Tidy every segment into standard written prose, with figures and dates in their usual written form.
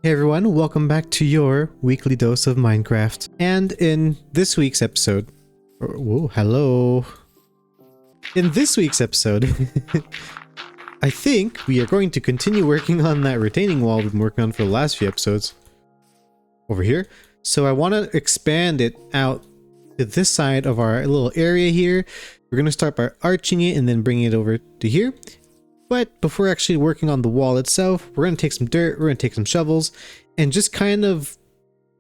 Hey everyone, welcome back to your weekly dose of Minecraft. And in this week's episode, whoa, hello. In this week's episode, I think we are going to continue working on that retaining wall we've been working on for the last few episodes. Over here. So I want to expand it out to this side of our little area here. We're going to start by arching it and then bringing it over to here. But before actually working on the wall itself, we're going to take some dirt, we're going to take some shovels, and just kind of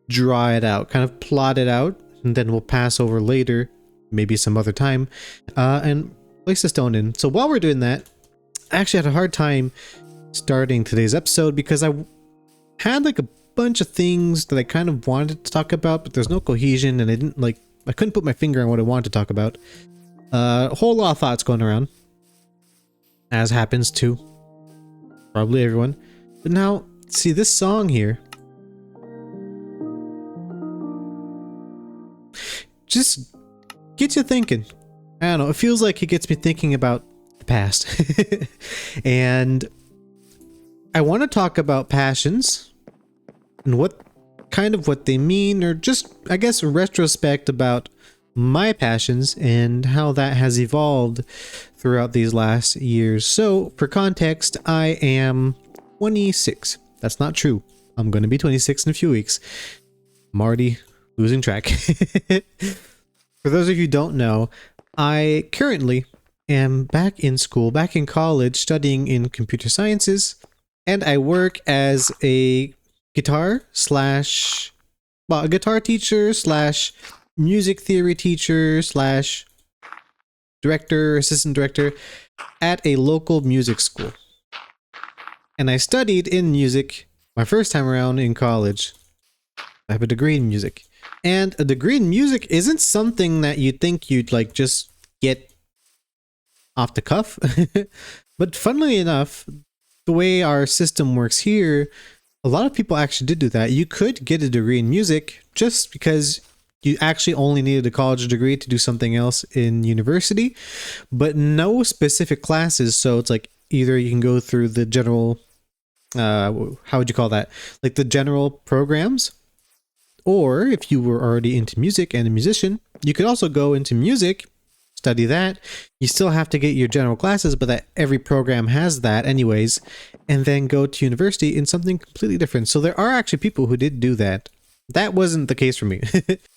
draw it out, kind of plot it out, and then we'll pass over later, maybe some other time, and place the stone in. So while we're doing that, I actually had a hard time starting today's episode because I had like a bunch of things that I kind of wanted to talk about, but there's no cohesion, and I couldn't put my finger on what I wanted to talk about. A whole lot of thoughts going around. As happens to probably everyone. But now, see this song here. Just gets you thinking. I don't know, it feels like it gets me thinking about the past. And I want to talk about passions and what they mean, or just, I guess, a retrospect about my passions and how that has evolved throughout these last years. So for context, I am 26. That's not true. I'm going to be 26 in a few weeks. I'm already losing track. For those of you who don't know, I currently am back in school, back in college, studying in computer sciences, and I work as a guitar teacher slash music theory teacher slash director, assistant director at a local music school. And I studied in music my first time around in college. I have a degree in music. And a degree in music isn't something that you'd think you'd like just get off the cuff. But funnily enough, the way our system works here, a lot of people actually did do that. You could get a degree in music just because you actually only needed a college degree to do something else in university, but no specific classes. So it's like either you can go through the general, how would you call that? Like the general programs, or if you were already into music and a musician, you could also go into music, study that. You still have to get your general classes, but that every program has that anyways, and then go to university in something completely different. So there are actually people who did do that. That wasn't the case for me.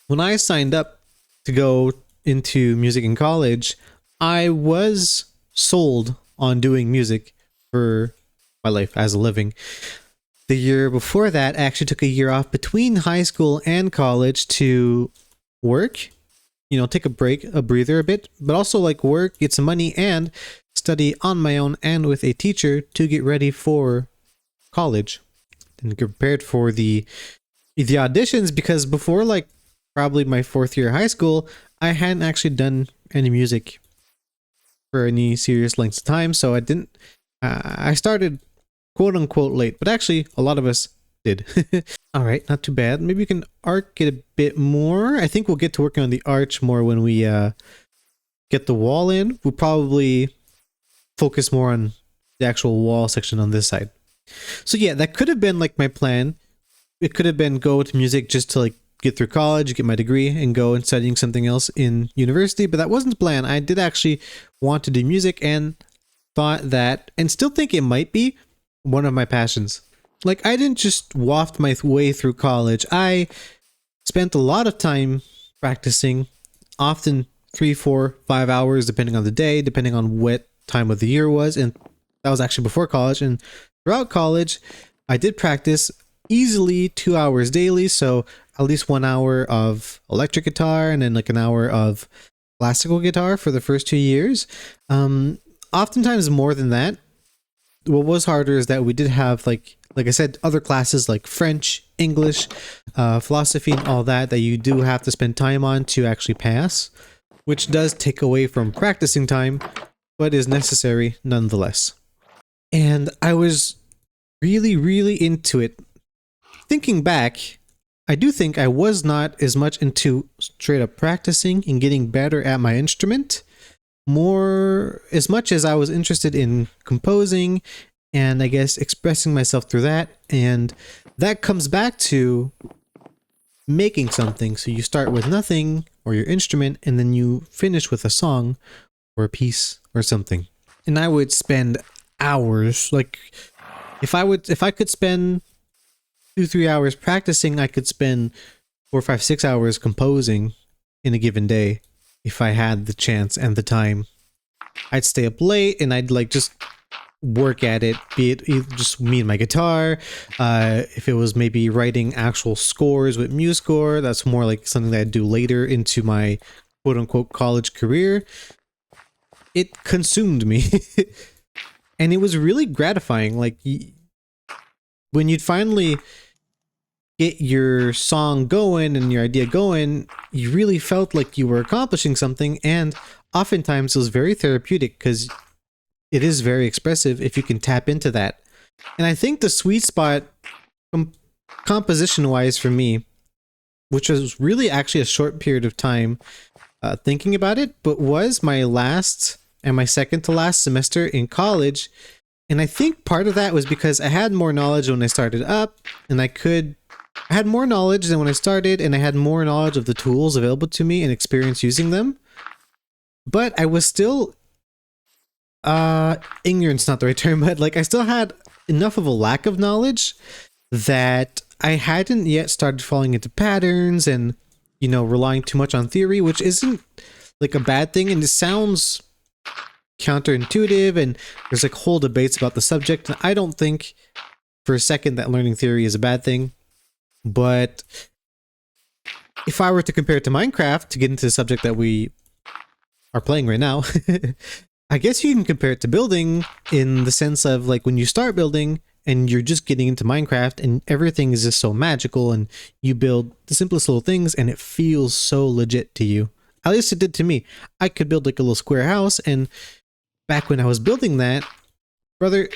When I signed up to go into music in college, I was sold on doing music for my life as a living. The year before that, I actually took a year off between high school and college to work, take a break, a breather a bit, but also like work, get some money, and study on my own and with a teacher to get ready for college and get prepared for the auditions, because before like probably my fourth year of high school, I hadn't actually done any music for any serious lengths of time. So I started quote unquote late, but actually a lot of us did. All right, not too bad. Maybe we can arc it a bit more. I think we'll get to working on the arch more when we get the wall in. We'll probably focus more on the actual wall section on this side. So yeah, that could have been like my plan. It could have been go to music just to like get through college, get my degree, and go and studying something else in university, but that wasn't the plan. I did actually want to do music and thought that, and still think it might be, one of my passions. Like, I didn't just waft my way through college. I spent a lot of time practicing, often 3, 4, 5 hours, depending on the day, depending on what time of the year was, and that was actually before college. And throughout college, I did practice easily 2 hours daily, so at least 1 hour of electric guitar and then like an hour of classical guitar for the first 2 years. Oftentimes more than that. What was harder is that we did have like I said, other classes like French, English, philosophy, and all that you do have to spend time on to actually pass, which does take away from practicing time, but is necessary nonetheless. And I was really, really into it. Thinking back, I do think I was not as much into straight up practicing and getting better at my instrument, more as much as I was interested in composing and I guess expressing myself through that, and that comes back to making something. So you start with nothing or your instrument, and then you finish with a song or a piece or something. And I would spend hours, like if I could spend 2-3 hours practicing, I could spend 4, 5, 6 hours composing in a given day if I had the chance and the time. I'd stay up late and I'd like just work at it, be it just me and my guitar. If it was maybe writing actual scores with MuseScore, that's more like something that I'd do later into my quote-unquote college career. It consumed me. And it was really gratifying. Like, when you'd finally get your song going and your idea going, you really felt like you were accomplishing something, and oftentimes it was very therapeutic because it is very expressive if you can tap into that. And I think the sweet spot composition-wise for me, which was really actually a short period of time thinking about it, but was my last and my second to last semester in college. And I think part of that was because I had more knowledge when I started up, and I had more knowledge than when I started, and I had more knowledge of the tools available to me and experience using them. But I was still, ignorance not the right term, but like I still had enough of a lack of knowledge that I hadn't yet started falling into patterns and, you know, relying too much on theory, which isn't like a bad thing. And it sounds counterintuitive, and there's like whole debates about the subject. And I don't think for a second that learning theory is a bad thing. But if I were to compare it to Minecraft, to get into the subject that we are playing right now, I guess you can compare it to building in the sense of like when you start building and you're just getting into Minecraft and everything is just so magical and you build the simplest little things and it feels so legit to you. At least it did to me. I could build like a little square house, and back when I was building that, brother,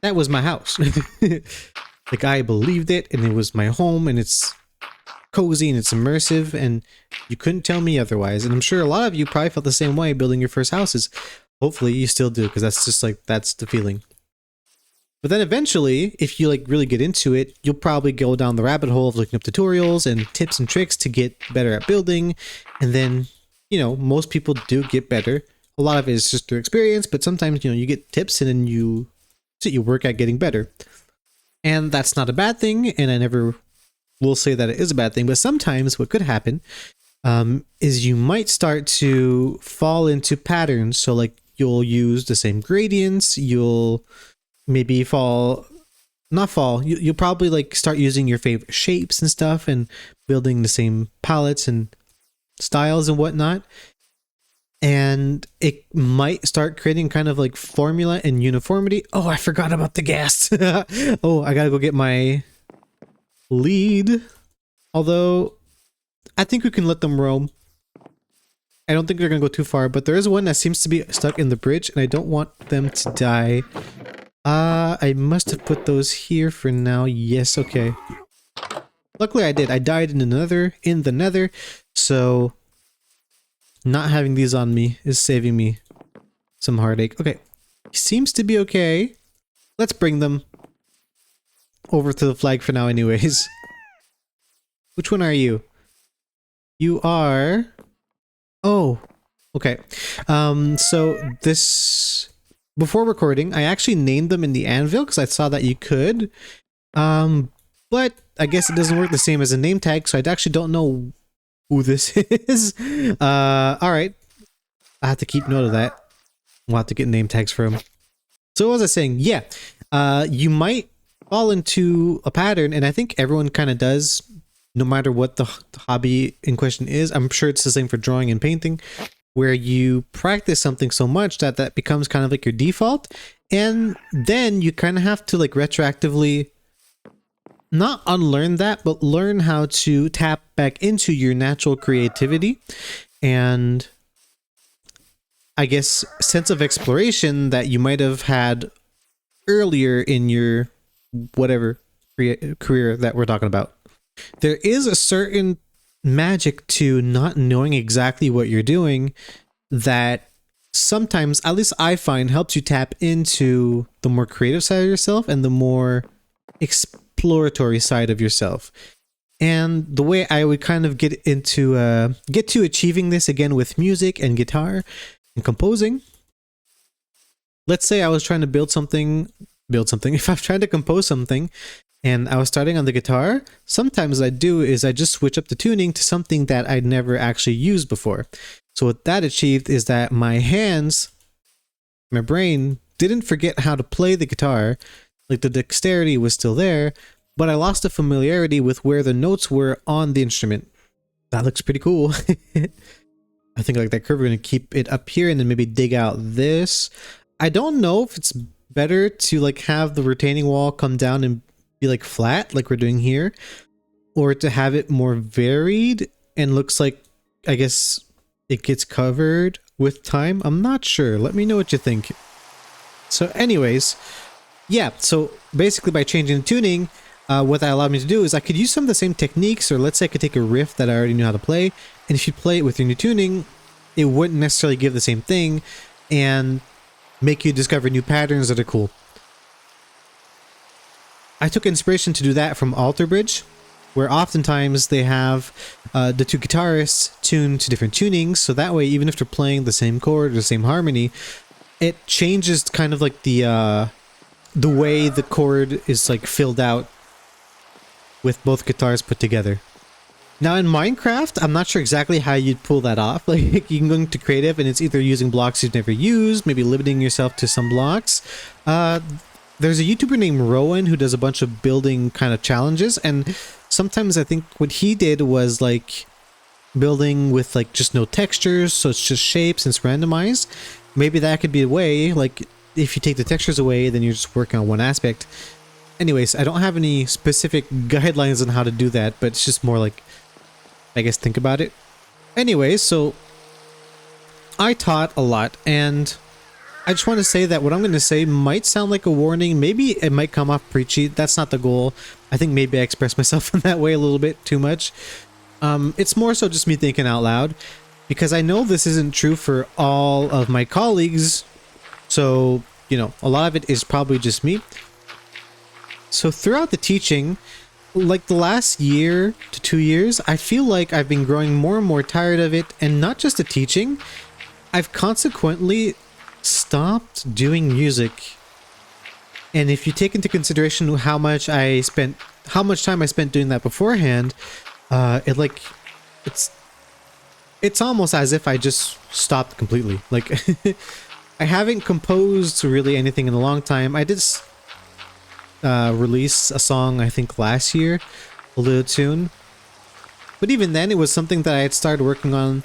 that was my house. Like, I believed it, and it was my home, and it's cozy and it's immersive, and you couldn't tell me otherwise. And I'm sure a lot of you probably felt the same way building your first houses. Hopefully you still do, because that's just like, that's the feeling. But then eventually, if you like really get into it, you'll probably go down the rabbit hole of looking up tutorials and tips and tricks to get better at building. And then, you know, most people do get better. A lot of it is just through experience, but sometimes, you know, you get tips and then you work at getting better. And that's not a bad thing, and I never will say that it is a bad thing, but sometimes what could happen is you might start to fall into patterns. So like you'll use the same gradients, you'll maybe you'll probably like start using your favorite shapes and stuff and building the same palettes and styles and whatnot. And it might start creating kind of like formula and uniformity. Oh, I forgot about the gas. Oh, I gotta go get my lead. Although, I think we can let them roam. I don't think they're gonna go too far, but there is one that seems to be stuck in the bridge, and I don't want them to die. I must have put those here for now. Yes, okay. Luckily I did. I died in the nether, so not having these on me is saving me some heartache. Okay, seems to be okay. Let's bring them over to the flag for now anyways. Which one are you? You are... Oh, okay. So this... Before recording, I actually named them in the anvil because I saw that you could. But I guess it doesn't work the same as a name tag, so I actually don't know who this is. Alright. I have to keep note of that. We'll have to get name tags for him. So what was I saying? Yeah. You might fall into a pattern, and I think everyone kind of does, no matter what the hobby in question is. I'm sure it's the same for drawing and painting, where you practice something so much that that becomes kind of like your default, and then you kind of have to like retroactively not unlearn that, but learn how to tap back into your natural creativity and I guess sense of exploration that you might have had earlier in your whatever career that we're talking about. There is a certain magic to not knowing exactly what you're doing that sometimes, at least I find, helps you tap into the more creative side of yourself and the more exploratory side of yourself. And the way I would kind of get to achieving this again with music and guitar and composing. Let's say I was trying to build something. If I'm trying to compose something and I was starting on the guitar, sometimes I do is I just switch up the tuning to something that I'd never actually used before. So what that achieved is that my hands, my brain didn't forget how to play the guitar. Like the dexterity was still there, but I lost the familiarity with where the notes were on the instrument. That looks pretty cool. I think like that curve, we're going to keep it up here and then maybe dig out this. I don't know if it's better to like have the retaining wall come down and be like flat like we're doing here, or to have it more varied and looks like, I guess, it gets covered with time. I'm not sure. Let me know what you think. So anyways, yeah, so basically by changing the tuning, what that allowed me to do is I could use some of the same techniques, or let's say I could take a riff that I already knew how to play, and if you play it with your new tuning, it wouldn't necessarily give the same thing and make you discover new patterns that are cool. I took inspiration to do that from Alter Bridge, where oftentimes they have the two guitarists tuned to different tunings, so that way even if they're playing the same chord or the same harmony, it changes kind of like the way the chord is like filled out with both guitars put together. Now in Minecraft, I'm not sure exactly how you'd pull that off. Like you can go into creative and it's either using blocks you've never used, maybe limiting yourself to some blocks. There's a YouTuber named Rowan who does a bunch of building kind of challenges, and sometimes I think what he did was like building with like just no textures, so it's just shapes and it's randomized. Maybe that could be a way, like if you take the textures away, then you're just working on one aspect. Anyways, I don't have any specific guidelines on how to do that, but it's just more like, I guess, think about it. Anyways, so I taught a lot, and I just want to say that what I'm going to say might sound like a warning. Maybe it might come off preachy. That's not the goal. I think maybe I express myself in that way a little bit too much. It's more so just me thinking out loud, because I know this isn't true for all of my colleagues. So, you know, a lot of it is probably just me. So throughout the teaching, like the last year to 2 years, I feel like I've been growing more and more tired of it, and not just the teaching. I've consequently stopped doing music. And if you take into consideration how much time I spent doing that beforehand, it's almost as if I just stopped completely. Like I haven't composed really anything in a long time. I did release a song, I think last year, a little tune, but even then it was something that I had started working on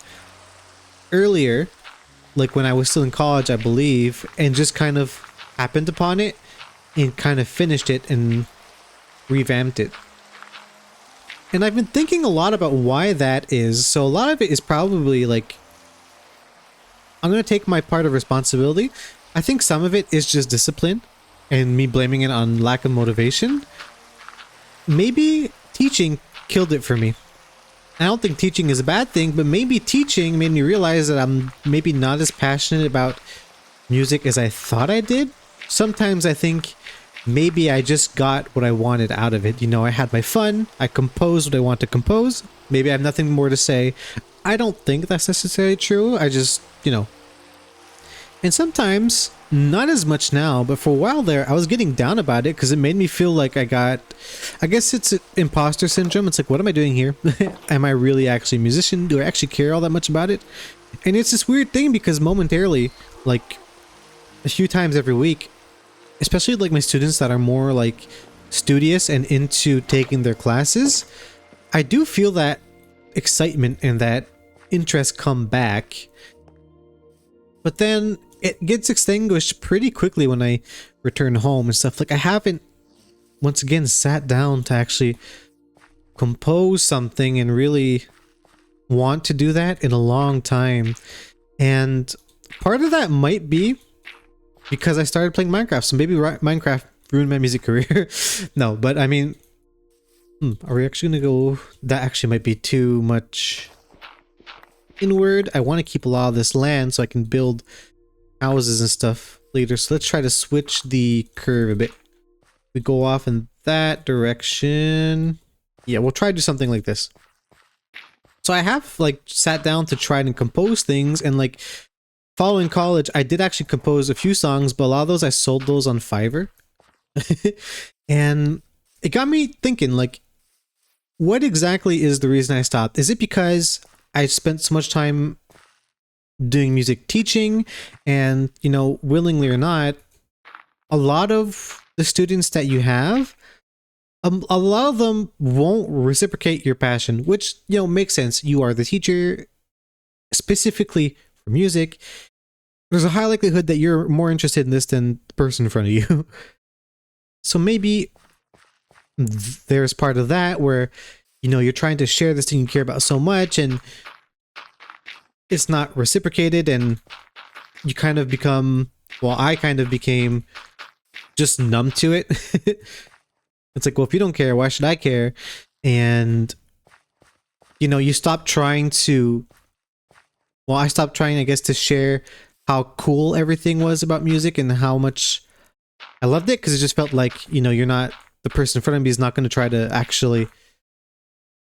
earlier, like when I was still in college, I believe, and just kind of happened upon it and kind of finished it and revamped it. And I've been thinking a lot about why that is. So a lot of it is probably like, I'm going to take my part of responsibility. I think some of it is just discipline and me blaming it on lack of motivation. Maybe teaching killed it for me. I don't think teaching is a bad thing, but maybe teaching made me realize that I'm maybe not as passionate about music as I thought I did. Sometimes I think maybe I just got what I wanted out of it. You know, I had my fun, I composed what I want to compose. Maybe I have nothing more to say. I don't think that's necessarily true. I just, you know. And sometimes, not as much now, but for a while there, I was getting down about it because it made me feel like I guess it's imposter syndrome. It's like, what am I doing here? Am I really actually a musician? Do I actually care all that much about it? And it's this weird thing because momentarily, like a few times every week, especially like my students that are more like studious and into taking their classes, I do feel that excitement and that interest come back. But then it gets extinguished pretty quickly when I return home and stuff. Like I haven't, once again, sat down to actually compose something and really want to do that in a long time. And part of that might be because I started playing Minecraft. So maybe Minecraft ruined my music career. No, but I mean, are we actually gonna go? That actually might be too much inward. I want to keep a lot of this land so I can build houses and stuff later. So let's try to switch the curve a bit. We go off in that direction. Yeah, we'll try to do something like this. So I have like sat down to try and compose things, and like following college, I did actually compose a few songs, but a lot of those I sold those on Fiverr. And it got me thinking, like, what exactly is the reason I stopped? Is it because I spent so much time doing music teaching, and, you know, willingly or not, a lot of the students that you have, a lot of them won't reciprocate your passion, which, you know, makes sense. You are the teacher specifically for music. There's a high likelihood that you're more interested in this than the person in front of you. So maybe there's part of that where, you know, you're trying to share this thing you care about so much, and it's not reciprocated, and you kind of become, well, I kind of became just numb to it. It's like, well, if you don't care, why should I care? And, you know, you stop trying to, well, I stopped trying, I guess, to share how cool everything was about music and how much I loved it, because it just felt like, you know, you're not, the person in front of me is not going to try to actually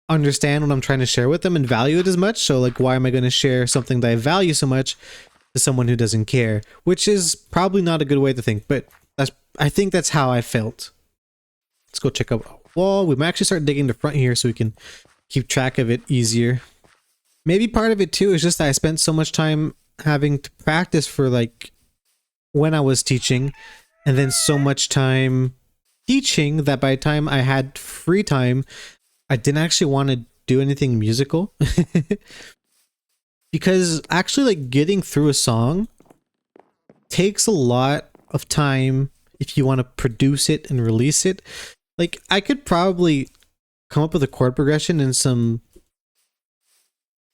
understand what I'm trying to share with them and value it as much. So like, why am I going to share something that I value so much to someone who doesn't care? Which is probably not a good way to think, but I think that's how I felt. Let's go check out a wall. We might actually start digging the front here so we can keep track of it easier. Maybe part of it too is just that I spent so much time having to practice for like when I was teaching, and then so much time teaching that by the time I had free time, I didn't actually want to do anything musical. Because actually, like, getting through a song takes a lot of time if you want to produce it and release it. Like, I could probably come up with a chord progression and some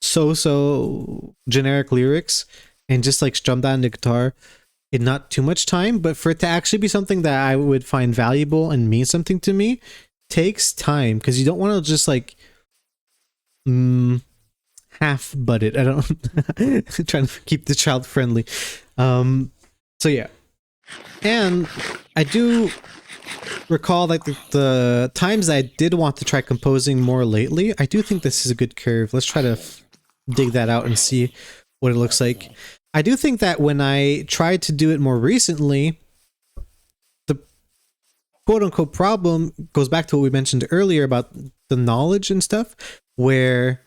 so generic lyrics and just like strum down the guitar in not too much time, but for it to actually be something that I would find valuable and mean something to me takes time, because you don't want to just like half butt it. I don't trying to keep the child friendly. So yeah, and I do recall like the times I did want to try composing more lately. I do think this is a good curve. Let's try to dig that out and see what it looks like. I do think that when I tried to do it more recently, the quote-unquote problem goes back to what we mentioned earlier about the knowledge and stuff, where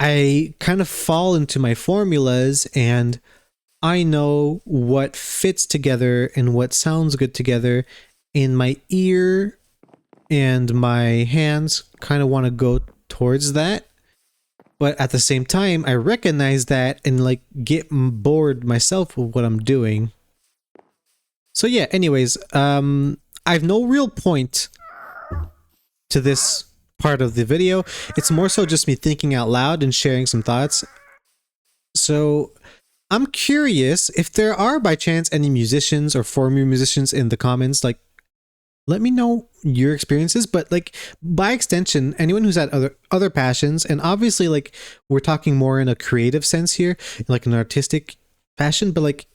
I kind of fall into my formulas and I know what fits together and what sounds good together, and my ear and my hands kind of want to go towards that. But at the same time, I recognize that and like get bored myself with what I'm doing. So yeah, anyways, I have no real point to this part of the video. It's more so just me thinking out loud and sharing some thoughts. So I'm curious if there are by chance any musicians or former musicians in the comments, like, let me know your experiences, but like by extension, anyone who's had other passions, and obviously like we're talking more in a creative sense here, like an artistic passion, but like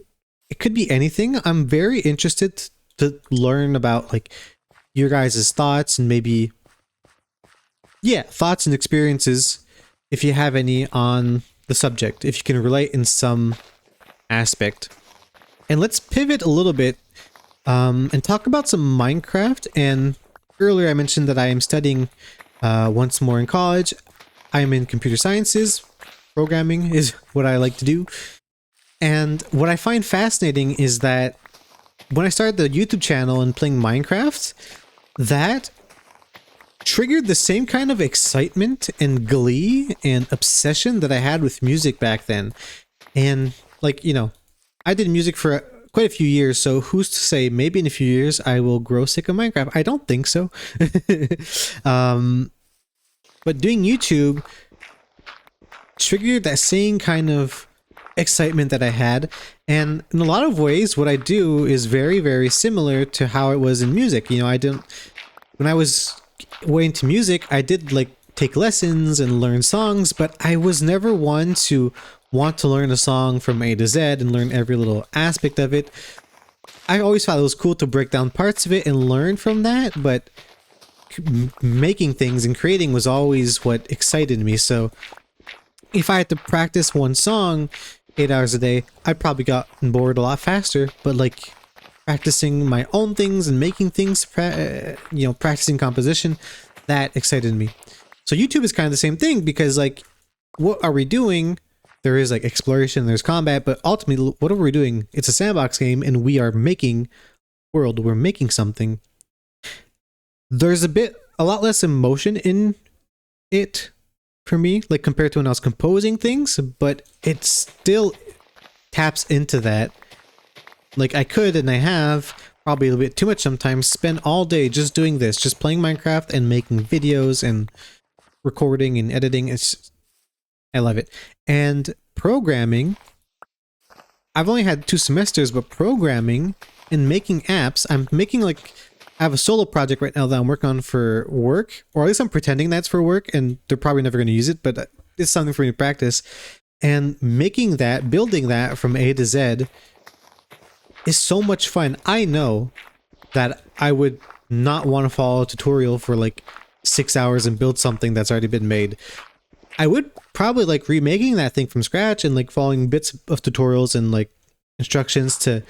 it could be anything. I'm very interested to learn about like your guys' thoughts and maybe, yeah, thoughts and experiences, if you have any on the subject, if you can relate in some aspect. And let's pivot a little bit and talk about some Minecraft. And earlier I mentioned that I am studying once more in college. I'm in computer sciences. Programming is what I like to do. And what I find fascinating is that when I started the YouTube channel and playing Minecraft, that triggered the same kind of excitement and glee and obsession that I had with music back then. And like, you know, I did music for quite a few years, so who's to say maybe in a few years I will grow sick of Minecraft? I don't think so. But doing YouTube triggered that same kind of excitement that I had, and in a lot of ways what I do is very, very similar to how it was in music. You know, when I was way into music, I did like take lessons and learn songs, but I was never one to want to learn a song from A to Z and learn every little aspect of it. I always thought it was cool to break down parts of it and learn from that, but making things and creating was always what excited me. So if I had to practice one song 8 hours a day, I'd probably gotten bored a lot faster. But like practicing my own things and making things, practicing composition, that excited me. So YouTube is kind of the same thing, because like, what are we doing? There is like exploration, there's combat, but ultimately, what are we doing? It's a sandbox game, and we are making world. We're making something. There's a lot less emotion in it for me, like compared to when I was composing things, but it still taps into that. Like I could, and I have, probably a little bit too much sometimes, spend all day just doing this, just playing Minecraft and making videos and recording and editing. I love it. And programming, I've only had 2 semesters, but programming and making apps, I have a solo project right now that I'm working on for work, or at least I'm pretending that's for work, and they're probably never going to use it, but it's something for me to practice. And making that, building that from A to Z is so much fun. I know that I would not want to follow a tutorial for like 6 hours and build something that's already been made. I would probably like remaking that thing from scratch and like following bits of tutorials and like instructions to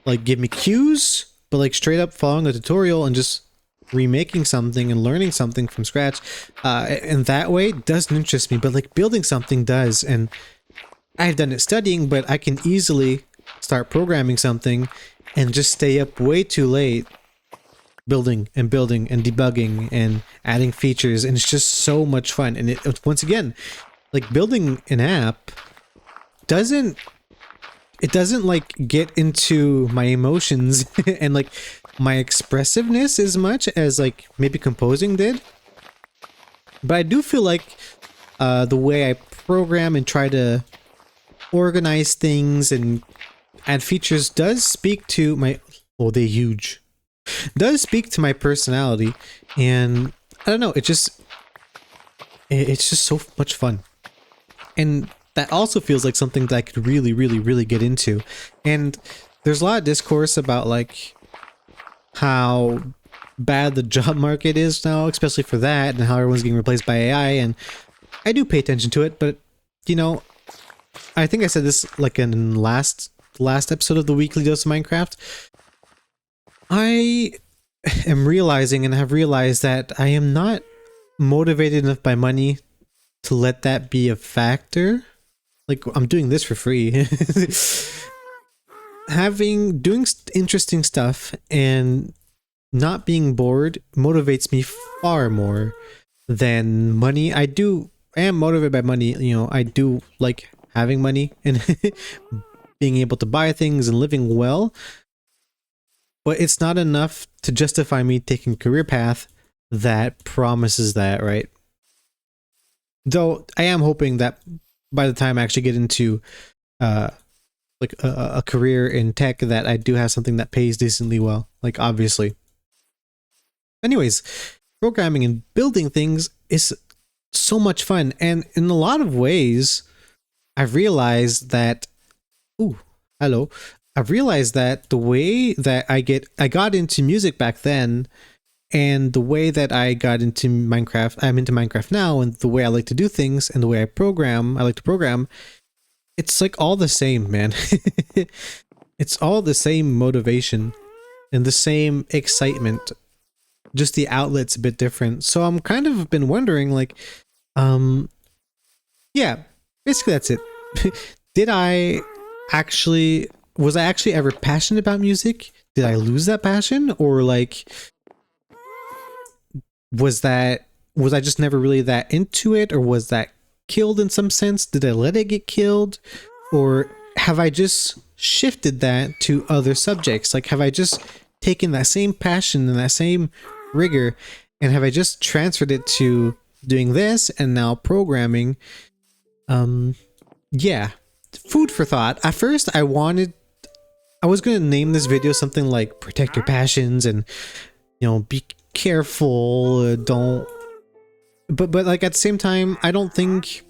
like give me cues, but like straight up following a tutorial and just remaking something and learning something from scratch, and that way doesn't interest me. But like building something does, and I've done it studying, but I can easily start programming something and just stay up way too late building and debugging and adding features, and it's just so much fun. And it, once again, like building an app doesn't like get into my emotions and like my expressiveness as much as like maybe composing did. But I do feel like the way I program and try to organize things and add features does speak to my, oh, they're huge, does speak to my personality. And I don't know, it's just so much fun. And that also feels like something that I could really get into. And there's a lot of discourse about like how bad the job market is now, especially for that, and how everyone's getting replaced by AI. And I do pay attention to it, but you know, I think I said this like in last episode of the Weekly Dose of Minecraft. I am realizing, and have realized, that I am not motivated enough by money to let that be a factor. Like, I'm doing this for free. Doing interesting stuff and not being bored motivates me far more than money. I am motivated by money. You know, I do like having money and being able to buy things and living well, but it's not enough to justify me taking a career path that promises that, right? Though I am hoping that by the time I actually get into like a career in tech, that I do have something that pays decently well, like obviously. Anyways, programming and building things is so much fun, and in a lot of ways I've realized that I've realized that the way that I got into music back then, and the way that I got into Minecraft, I'm into Minecraft now, and the way I like to do things and the way I like to program, it's like all the same, man. It's all the same motivation and the same excitement, just the outlet's a bit different. So I'm kind of been wondering, like, yeah, basically that's it. Was I actually ever passionate about music? Did I lose that passion? Or like, was I just never really that into it? Or was that killed in some sense? Did I let it get killed? Or have I just shifted that to other subjects? Like, have I just taken that same passion and that same rigor, and have I just transferred it to doing this and now programming? Yeah, food for thought. At first I was going to name this video something like protect your passions and, you know, be careful, but like at the same time, I don't think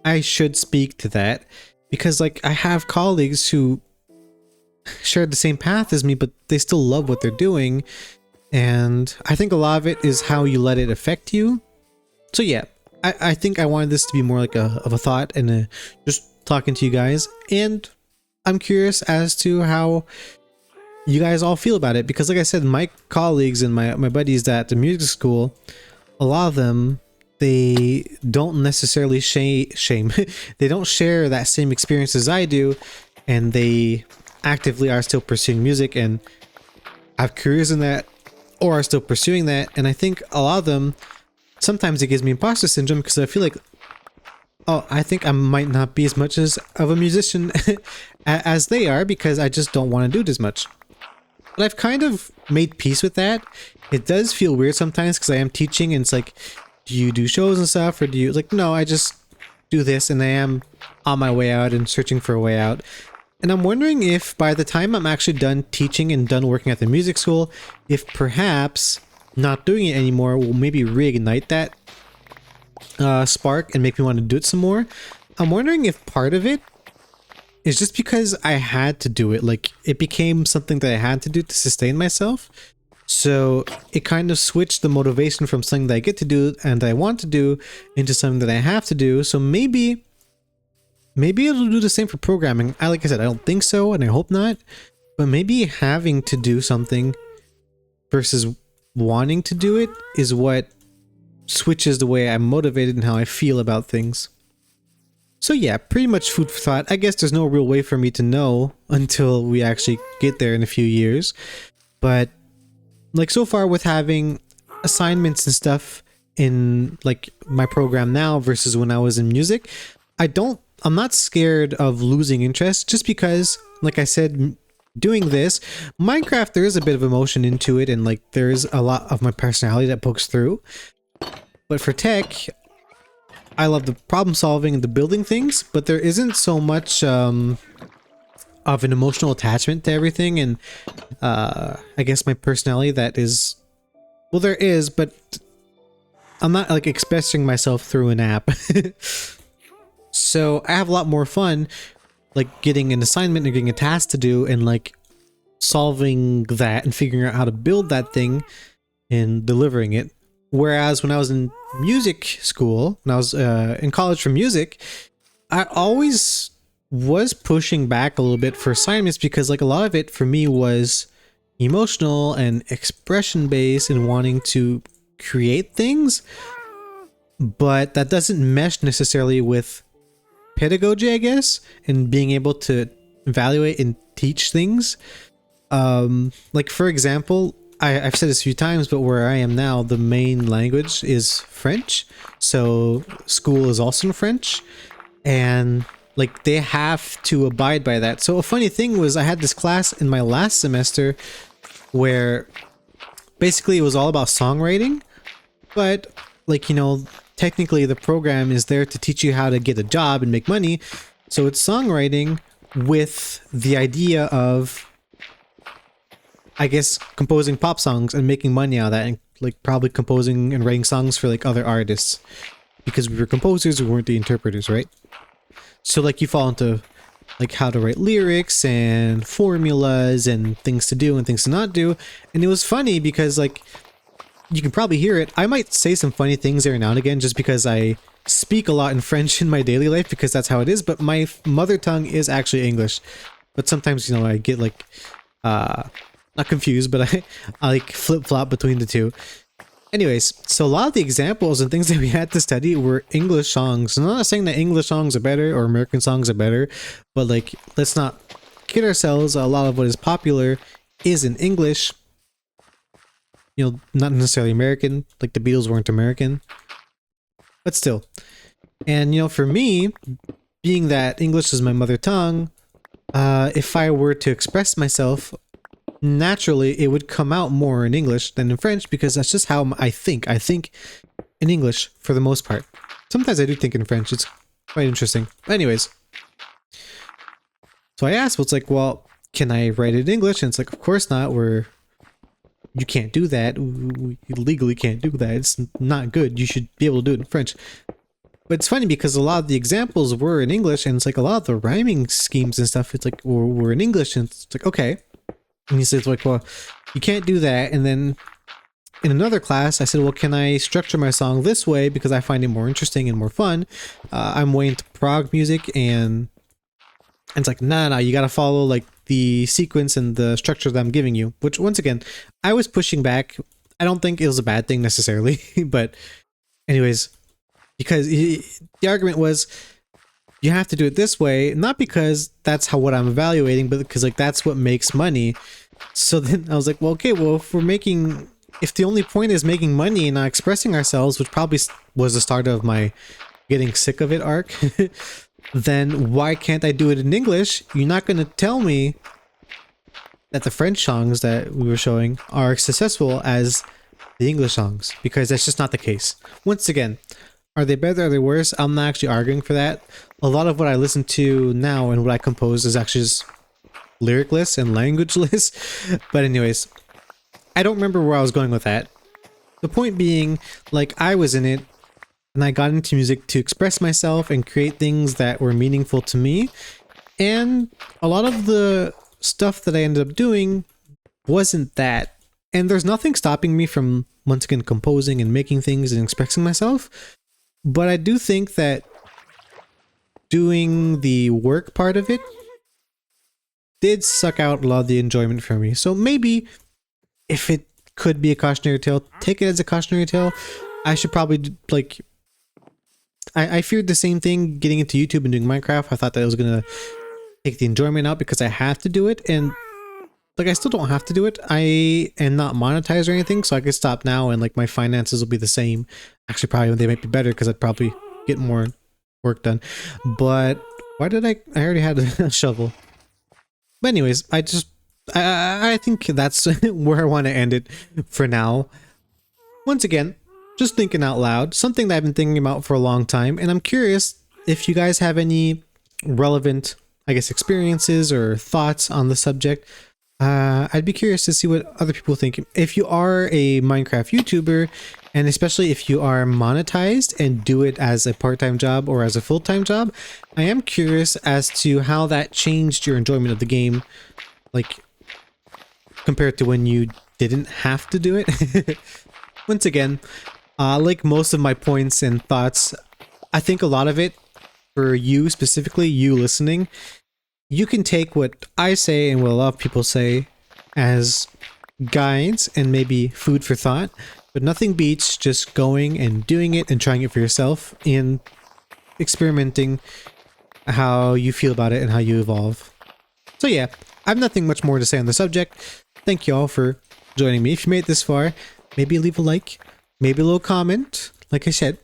I should speak to that, because like I have colleagues who shared the same path as me, but they still love what they're doing. And I think a lot of it is how you let it affect you. So yeah, I think I wanted this to be more like of a thought and just talking to you guys. And I'm curious as to how you guys all feel about it, because like I said, my colleagues and my buddies at the music school, a lot of them, they don't necessarily shame they don't share that same experience as I do, and they actively are still pursuing music and have careers in that, or are still pursuing that. And I think a lot of them, sometimes it gives me imposter syndrome, because I feel like, oh, I think I might not be as much as of a musician as they are, because I just don't want to do it as much. But I've kind of made peace with that. It does feel weird sometimes because I am teaching, and it's like, do you do shows and stuff, or do you, like, no, I just do this, and I am on my way out and searching for a way out. And I'm wondering if by the time I'm actually done teaching and done working at the music school, if perhaps not doing it anymore will maybe reignite that spark and make me want to do it some more. I'm wondering if part of it is just because I had to do it. Like, it became something that I had to do to sustain myself. So it kind of switched the motivation from something that I get to do and I want to do into something that I have to do. So maybe it'll do the same for programming. Like I said, I don't think so, and I hope not. But maybe having to do something versus wanting to do it is what switches the way I'm motivated and how I feel about things. So yeah, pretty much food for thought. I guess there's no real way for me to know until we actually get there in a few years. But like, so far with having assignments and stuff in like my program now versus when I was in music, I'm not scared of losing interest, just because, like I said, doing this, Minecraft, there is a bit of emotion into it, and like there's a lot of my personality that pokes through. But for tech, I love the problem solving and the building things, but there isn't so much of an emotional attachment to everything. And I guess my personality that is, well, there is, but I'm not like expressing myself through an app. So I have a lot more fun like getting an assignment and getting a task to do and like solving that and figuring out how to build that thing and delivering it. Whereas when I was in music school, when I was in college for music, I always was pushing back a little bit for assignments, because like a lot of it for me was emotional and expression based and wanting to create things, but that doesn't mesh necessarily with pedagogy, I guess, and being able to evaluate and teach things. Like for example, I've said this a few times, but where I am now, the main language is French. So school is also in French, and like they have to abide by that. So a funny thing was, I had this class in my last semester where basically it was all about songwriting, but like, you know, technically the program is there to teach you how to get a job and make money. So it's songwriting with the idea of, I guess, composing pop songs and making money out of that, and like probably composing and writing songs for like other artists, because we were composers, we weren't the interpreters, right? So like you fall into like how to write lyrics and formulas and things to do and things to not do. And it was funny because like, you can probably hear it, I might say some funny things every now and again just because I speak a lot in French in my daily life, because that's how it is. But my mother tongue is actually English. But sometimes, you know, I get like not confused, but I like flip-flop between the two. Anyways, so a lot of the examples and things that we had to study were English songs. I'm not saying that English songs are better or American songs are better, but like, let's not kid ourselves. A lot of what is popular is in English. You know, not necessarily American, like the Beatles weren't American, but still. And, you know, for me, being that English is my mother tongue, if I were to express myself, naturally it would come out more in English than in French, because that's just how I think. I think in English for the most part. Sometimes I do think in French. It's quite interesting. Anyways, so I asked, well, it's like, well, can I write it in English? And it's like, of course not. You can't do that. You legally can't do that. It's not good. You should be able to do it in French. But it's funny because a lot of the examples were in English, and it's like a lot of the rhyming schemes and stuff, it's like were in English, and it's like, okay. And he says like, well, you can't do that. And then in another class, I said, well, can I structure my song this way because I find it more interesting and more fun? I'm way into prog music, and it's like, nah, you gotta follow like the sequence and the structure that I'm giving you. Which, once again, I was pushing back. I don't think it was a bad thing necessarily, but anyways, because the argument was you have to do it this way, not because that's how what I'm evaluating, but because like that's what makes money. So then I was like, well, okay, well, if the only point is making money and not expressing ourselves, which probably was the start of my getting sick of it arc, then why can't I do it in English? You're not going to tell me that the French songs that we were showing are successful as the English songs, because that's just not the case. Once again, are they better? Are they worse? I'm not actually arguing for that. A lot of what I listen to now and what I compose is actually just lyricless and languageless. But anyways, I don't remember where I was going with that. The point being, like, I was in it and I got into music to express myself and create things that were meaningful to me. And a lot of the stuff that I ended up doing wasn't that. And there's nothing stopping me from, once again, composing and making things and expressing myself. But I do think that doing the work part of it did suck out a lot of the enjoyment for me. So maybe if it could be a cautionary tale, take it as a cautionary tale. I should probably, like, I feared the same thing getting into YouTube and doing Minecraft. I thought that it was gonna take the enjoyment out because I have to do it, and like I still don't have to do it. I am not monetized or anything, so I could stop now and like my finances will be the same. Actually, probably they might be better because I'd probably get more work done. But why did I already had a shovel. But anyways, I think that's where I want to end it for now. Once again, just thinking out loud, something that I've been thinking about for a long time, and I'm curious if you guys have any relevant, I guess, experiences or thoughts on the subject. I'd be curious to see what other people think. If you are a Minecraft YouTuber, and especially if you are monetized and do it as a part-time job or as a full-time job, I am curious as to how that changed your enjoyment of the game, like compared to when you didn't have to do it. Once again, like most of my points and thoughts, I think a lot of it, for you specifically, you listening, you can take what I say and what a lot of people say as guides and maybe food for thought, but nothing beats just going and doing it and trying it for yourself and experimenting how you feel about it and how you evolve. So yeah, I have nothing much more to say on the subject. Thank you all for joining me. If you made it this far, maybe leave a like, maybe a little comment. Like I said,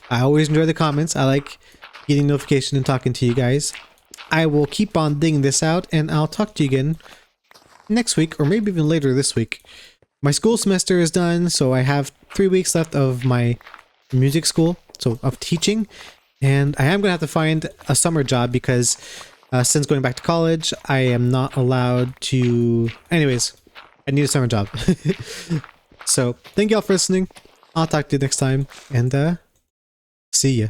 I always enjoy the comments. I like getting notification and talking to you guys. I will keep on digging this out, and I'll talk to you again next week, or maybe even later this week. My school semester is done, so I have 3 weeks left of my music school, so of teaching, and I am going to have to find a summer job because since going back to college, I am not allowed to... Anyways, I need a summer job. So, thank y'all for listening. I'll talk to you next time, and see ya.